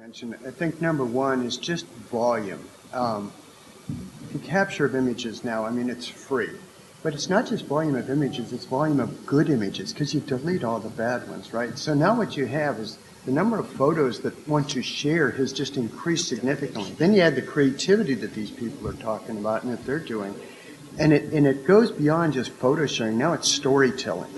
mention. I think number one is just volume. The capture of images now, I mean, it's free. But it's not just volume of images, it's volume of good images, because you delete all the bad ones, right? So now what you have is the number of photos that want to share has just increased significantly. Then you add the creativity that these people are talking about and that they're doing. And it goes beyond just photo sharing. Now it's storytelling.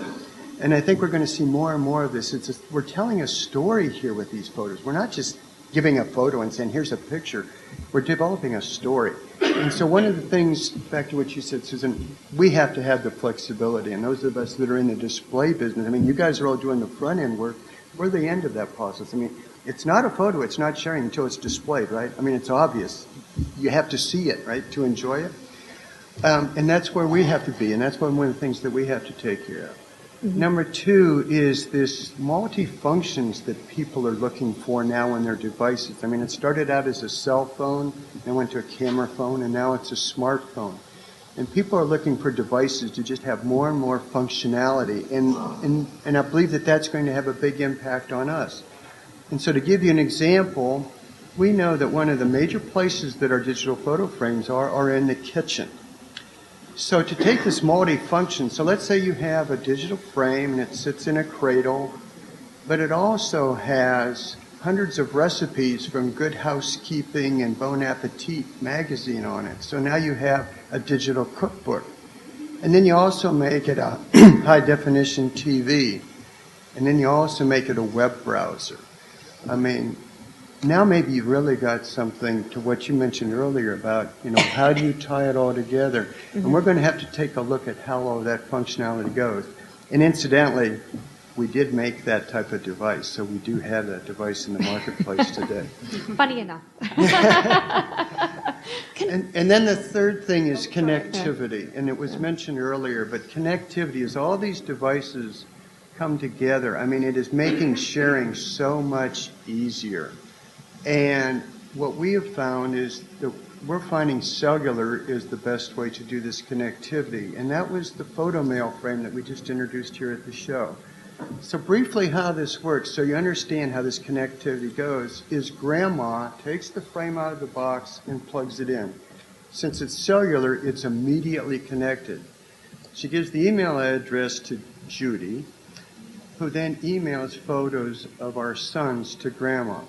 And I think we're going to see more and more of this. We're telling a story here with these photos. We're not just giving a photo and saying, here's a picture. We're developing a story. And so one of the things, back to what you said, Susan, we have to have the flexibility. And those of us that are in the display business, I mean, you guys are all doing the front end work. We're the end of that process. I mean, it's not a photo. It's not sharing until it's displayed, right? I mean, it's obvious. You have to see it, right, to enjoy it. And that's where we have to be. And that's one of the things that we have to take care of. Mm-hmm. Number two is this multi-functions that people are looking for now on their devices. I mean, it started out as a cell phone, then went to a camera phone, and now it's a smartphone. And people are looking for devices to just have more and more functionality. And I believe that that's going to have a big impact on us. And so to give you an example, we know that one of the major places that our digital photo frames are in the kitchen. So to take this multi-function, so let's say you have a digital frame and it sits in a cradle, but it also has hundreds of recipes from Good Housekeeping and Bon Appetit magazine on it. So now you have a digital cookbook. And then you also make it a high-definition TV. And then you also make it a web browser. I mean, now maybe you've really got something to what you mentioned earlier about, you know, how do you tie it all together? Mm-hmm. And we're going to have to take a look at how all that functionality goes. And incidentally, we did make that type of device, so we do have that device in the marketplace today. Funny enough. And then the third thing is connectivity. And it was mentioned earlier, but connectivity is all these devices come together. I mean, it is making sharing so much easier. And what we have found is that we're finding cellular is the best way to do this connectivity. And that was the photo mail frame that we just introduced here at the show. So briefly how this works, so you understand how this connectivity goes, is grandma takes the frame out of the box and plugs it in. Since it's cellular, it's immediately connected. She gives the email address to Judy, who then emails photos of our sons to grandma.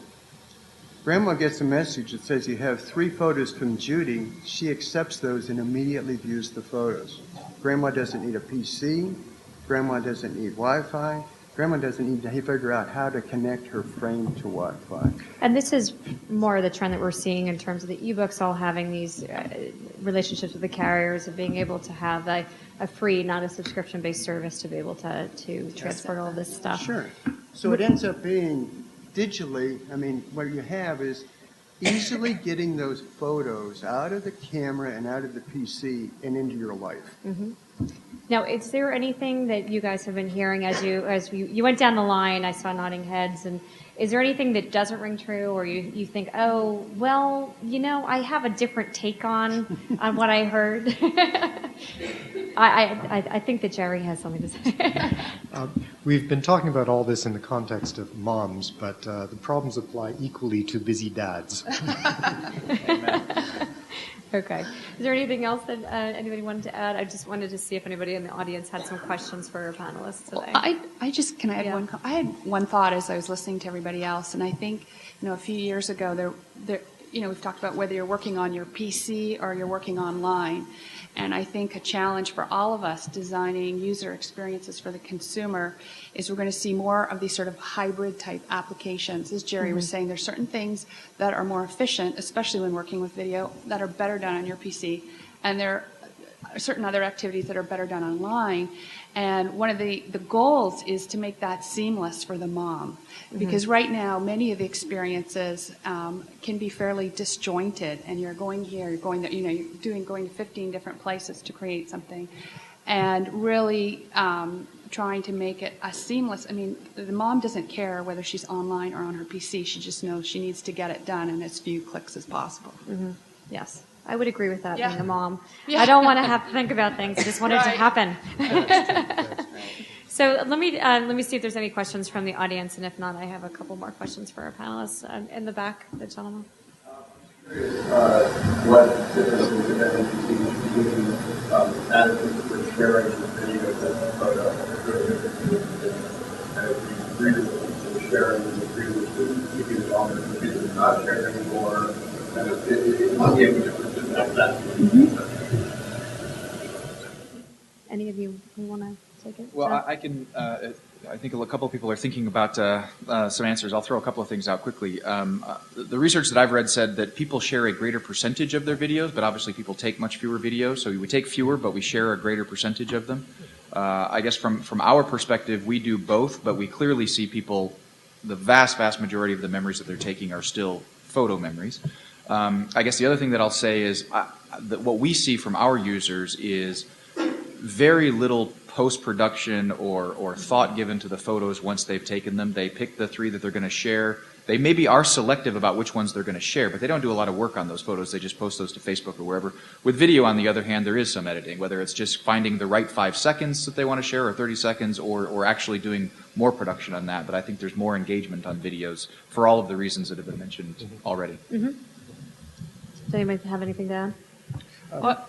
Grandma gets a message that says you have 3 photos from Judy. She accepts those and immediately views the photos. Grandma doesn't need a PC. Grandma doesn't need Wi-Fi. Grandma doesn't need to figure out how to connect her frame to Wi-Fi. And this is more of the trend that we're seeing in terms of the ebooks all having these relationships with the carriers of being able to have a free, not a subscription-based service to be able to transport all this stuff. Sure. So it ends up being digitally, I mean, what you have is easily getting those photos out of the camera and out of the PC and into your life. Mm-hmm. Now, is there anything that you guys have been hearing as you went down the line? I saw nodding heads, and is there anything that doesn't ring true, or you think, oh, well, you know, I have a different take on what I heard? I think that Jerry has something to say. We've been talking about all this in the context of moms, but the problems apply equally to busy dads. Amen. Okay. Is there anything else that anybody wanted to add? I just wanted to see if anybody in the audience had some questions for our panelists today. Well, can I add one? I had one thought as I was listening to everybody else, and I think, you know, a few years ago, we've talked about whether you're working on your PC or you're working online. And I think a challenge for all of us designing user experiences for the consumer is we're going to see more of these sort of hybrid type applications. As Jerry was saying, there's certain things that are more efficient, especially when working with video, that are better done on your PC. And there are certain other activities that are better done online. And one of the goals is to make that seamless for the mom. Because right now, many of the experiences can be fairly disjointed, and you're going here, you're going there, you're going to 15 different places to create something, and really trying to make it a seamless. I mean, the mom doesn't care whether she's online or on her PC. She just knows she needs to get it done in as few clicks as possible. Mm-hmm. Yes. I would agree with that, Yeah. being a mom. Yeah. I don't want to have to think about things. I just want it to happen. So let me see if there's any questions from the audience, and if not, I have a couple more questions for our panelists. In the back, the gentleman. What differences, if any, do you see between attitudes for sharing the video and photo? And if you agree with sharing, and agree with keeping it on the computer, not sharing anymore, and it might be able to like that. Any of you who want to take it? Well, Jeff? I can. I think a couple of people are thinking about some answers. I'll throw a couple of things out quickly. The research that I've read said that people share a greater percentage of their videos, but obviously people take much fewer videos. So we take fewer, but we share a greater percentage of them. I guess from our perspective, we do both, but we clearly see people. The vast majority of the memories that they're taking are still photo memories. I guess the other thing that I'll say is that what we see from our users is very little post-production or thought given to the photos once they've taken them. They pick the 3 that they're going to share. They maybe are selective about which ones they're going to share, but they don't do a lot of work on those photos. They just post those to Facebook or wherever. With video, on the other hand, there is some editing, whether it's just finding the right 5 seconds that they want to share or 30 seconds or actually doing more production on that. But I think there's more engagement on videos for all of the reasons that have been mentioned already. Mm-hmm. Does anybody have anything to add? Well,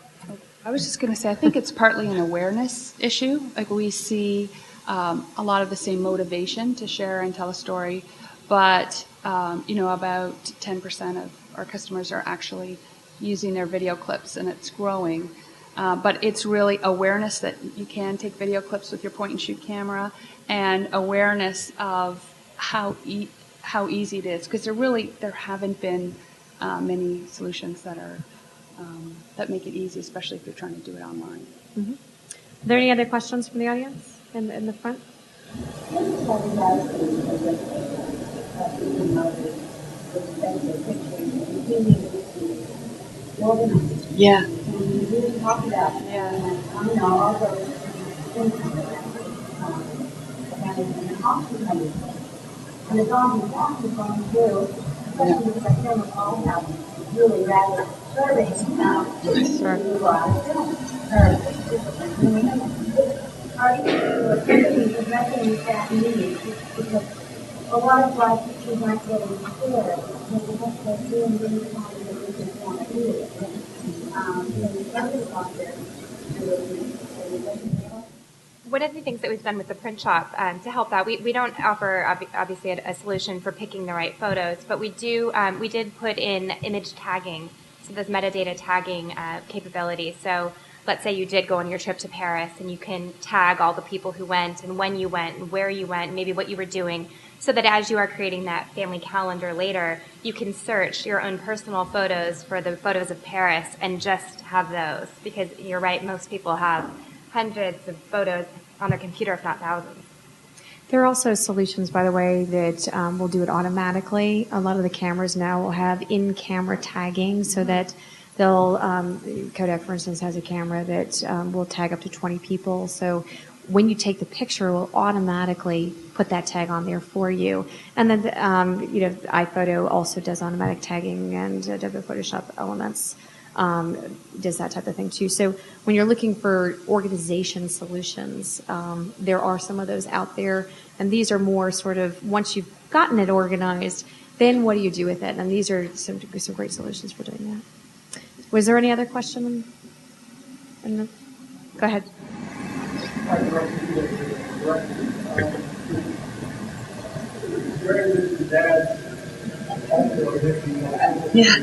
I was just going to say, I think it's partly an awareness issue. Like we see a lot of the same motivation to share and tell a story, but about 10% of our customers are actually using their video clips, and it's growing. But it's really awareness that you can take video clips with your point-and-shoot camera, and awareness of how easy it is, because there haven't been many solutions that are that make it easy, especially if you're trying to do it online. Mm-hmm. Are there any other questions from the audience in the front? Yeah. And the dog and cat is going to do, especially because I feel like all have really rather surveys about are you addressing that need? Because a lot of why teachers aren't getting clear because they're doing really hard to do this want to do it. The other doctor, one of the things that we've done with the print shop to help out, we don't offer obviously a solution for picking the right photos, but we did put in image tagging, so there's metadata tagging capability. So let's say you did go on your trip to Paris, and you can tag all the people who went and when you went and where you went, and maybe what you were doing, so that as you are creating that family calendar later, you can search your own personal photos for the photos of Paris and just have those, because you're right, most people have hundreds of photos on their computer, if not thousands. There are also solutions, by the way, that will do it automatically. A lot of the cameras now will have in-camera tagging so that they'll, Kodak, for instance, has a camera that will tag up to 20 people. So when you take the picture, it will automatically put that tag on there for you. And then, iPhoto also does automatic tagging, and Adobe Photoshop Elements does that type of thing too. So when you're looking for organization solutions, there are some of those out there, and these are more sort of, once you've gotten it organized, then what do you do with it? And these are some great solutions for doing that. Was there any other question? Go ahead. Yeah.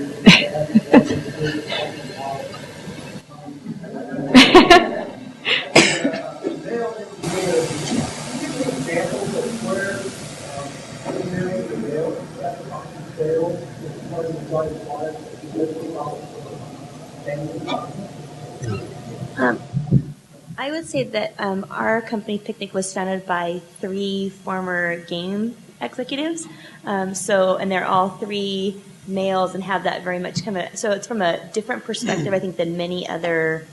I would say that our company picnic was founded by 3 former game executives. And they're all 3 males and have that very much so it's from a different perspective, I think, than many other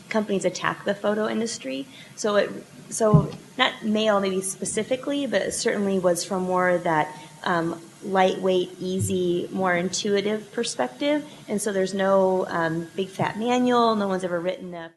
companies attack the photo industry. So not male maybe specifically, but it certainly was from more that lightweight, easy, more intuitive perspective. And so there's no big fat manual. No one's ever written a